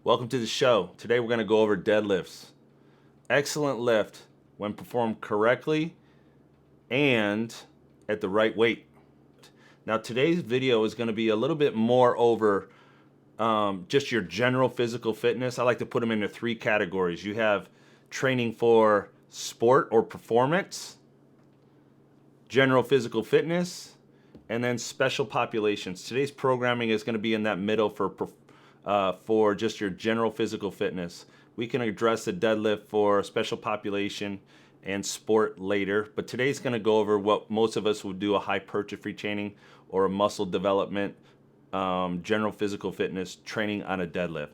Welcome to the show. Today we're going to go over deadlifts. Excellent lift when performed correctly and at the right weight. Now today's video is going to be a little bit more over just your general physical fitness. I like to put them into three categories. You have training for sport or performance, general physical fitness, and then special populations. Today's programming is going to be in that middle for just your general physical fitness. We can address the deadlift for special population and sport later, but today's going to go over what most of us would do: a hypertrophy training or a muscle development, general physical fitness training on a deadlift.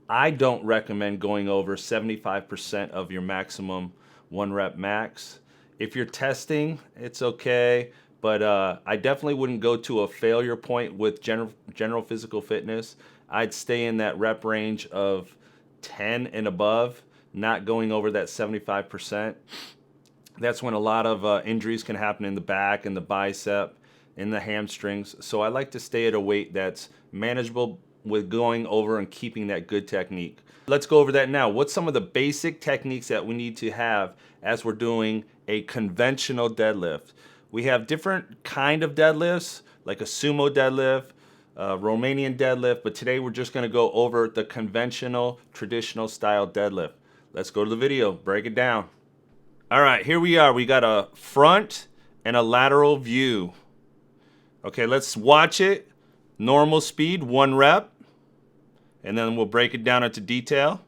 I don't recommend going over 75% of your maximum 1 rep max. If you're testing, it's okay, but I definitely wouldn't go to a failure point with general physical fitness. I'd stay in that rep range of 10 and above, not going over that 75%. That's when a lot of injuries can happen in the back, in the bicep, in the hamstrings. So I like to stay at a weight that's manageable with going over and keeping that good technique. Let's go over that now. What's some of the basic techniques that we need to have as we're doing a conventional deadlift? We have different kind of deadlifts, like a sumo deadlift, Romanian deadlift, but today we're just going to go over the conventional, traditional style deadlift. Let's go to the video, break it down. All right, here we are. We got a front and a lateral view. Okay, let's watch it. Normal speed, 1 rep, and then we'll break it down into detail.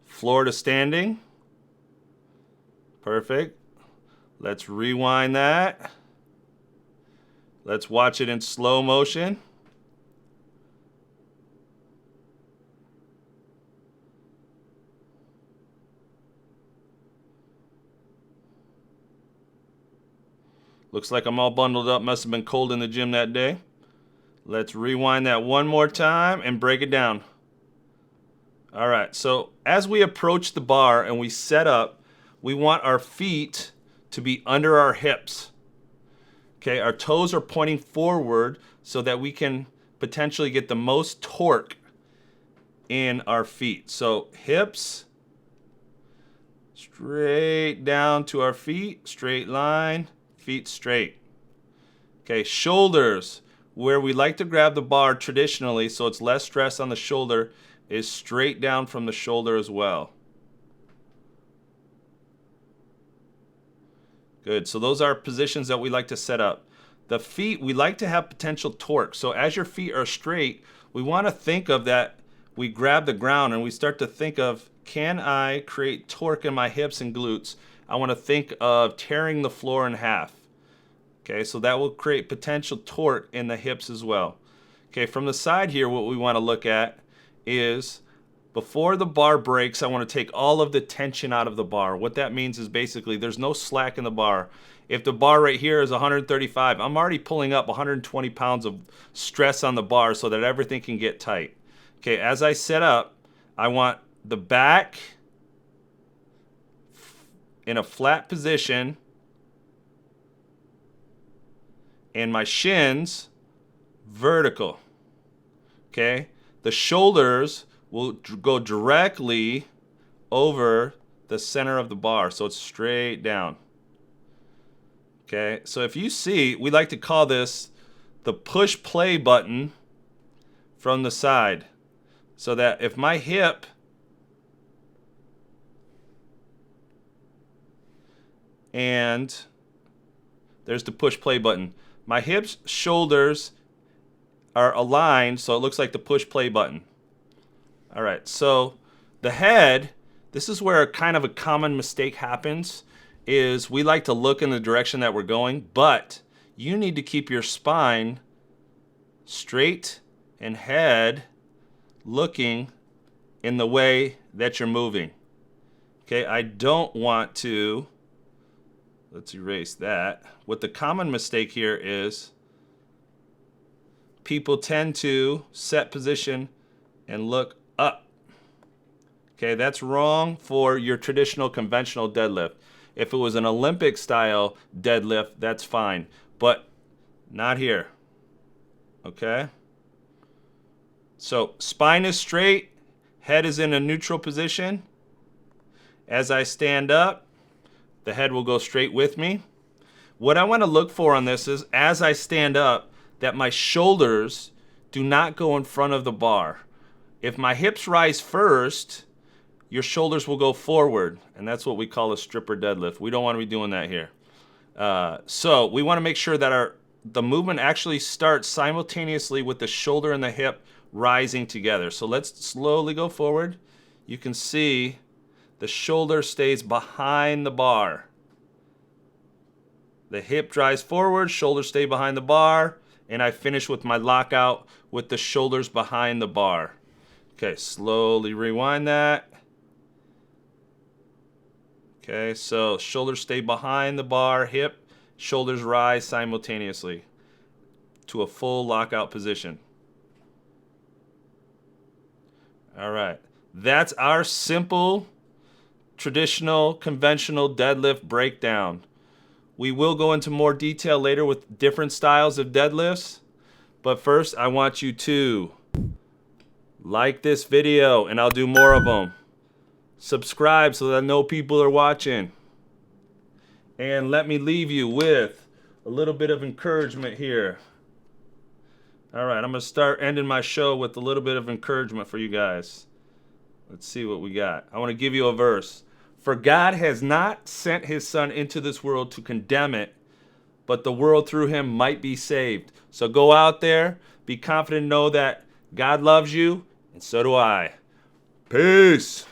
Floor to standing. Perfect. Let's rewind that. Let's watch it in slow motion. Looks like I'm all bundled up. Must have been cold in the gym that day. Let's rewind that one more time and break it down. All right, so as we approach the bar and we set up, we want our feet to be under our hips. Okay, our toes are pointing forward so that we can potentially get the most torque in our feet. So hips, straight down to our feet, straight line, feet straight. Okay, shoulders, where we like to grab the bar traditionally so it's less stress on the shoulder, is straight down from the shoulder as well. Good, so those are positions that we like to set up. The feet, we like to have potential torque. So as your feet are straight, we want to think of that. We grab the ground and we start to think of, can I create torque in my hips and glutes? I want to think of tearing the floor in half. Okay, so that will create potential torque in the hips as well. Okay, from the side here, what we want to look at is before the bar breaks, I want to take all of the tension out of the bar. What that means is basically there's no slack in the bar. If the bar right here is 135, I'm already pulling up 120 pounds of stress on the bar so that everything can get tight. Okay, as I set up, I want the back in a flat position and my shins vertical. Okay, the shoulders will go directly over the center of the bar, so it's straight down. Okay, so if you see, we like to call this the push play button from the side, so that if my hip and there's the push play button. My hips, shoulders are aligned, so it looks like the push play button. All right, so the head, this is where kind of a common mistake happens, is we like to look in the direction that we're going, but you need to keep your spine straight and head looking in the way that you're moving. Okay, I don't want to, let's erase that. What the common mistake here is people tend to set position and look up. Okay, that's wrong for your traditional conventional deadlift. If it was an Olympic style deadlift, that's fine, but not here. Okay? So spine is straight, Head is in a neutral position. As I stand up, the head will go straight with me. What I want to look for on this is, as I stand up, that my shoulders do not go in front of the bar. If my hips rise first, your shoulders will go forward, and that's what we call a stripper deadlift. We don't want to be doing that here. So we want to make sure that the movement actually starts simultaneously with the shoulder and the hip rising together. So let's slowly go forward. You can see the shoulder stays behind the bar. The hip drives forward, shoulders stay behind the bar, and I finish with my lockout with the shoulders behind the bar. Okay, slowly rewind that. Okay, so shoulders stay behind the bar, hip, shoulders rise simultaneously to a full lockout position. All right, that's our simple, traditional, conventional deadlift breakdown. We will go into more detail later with different styles of deadlifts, but first I want you to like this video, and I'll do more of them. Subscribe so that I know people are watching. And let me leave you with a little bit of encouragement here. All right, I'm going to start ending my show with a little bit of encouragement for you guys. Let's see what we got. I want to give you a verse. For God has not sent his Son into this world to condemn it, but the world through him might be saved. So go out there, be confident, know that God loves you, and so do I. Peace.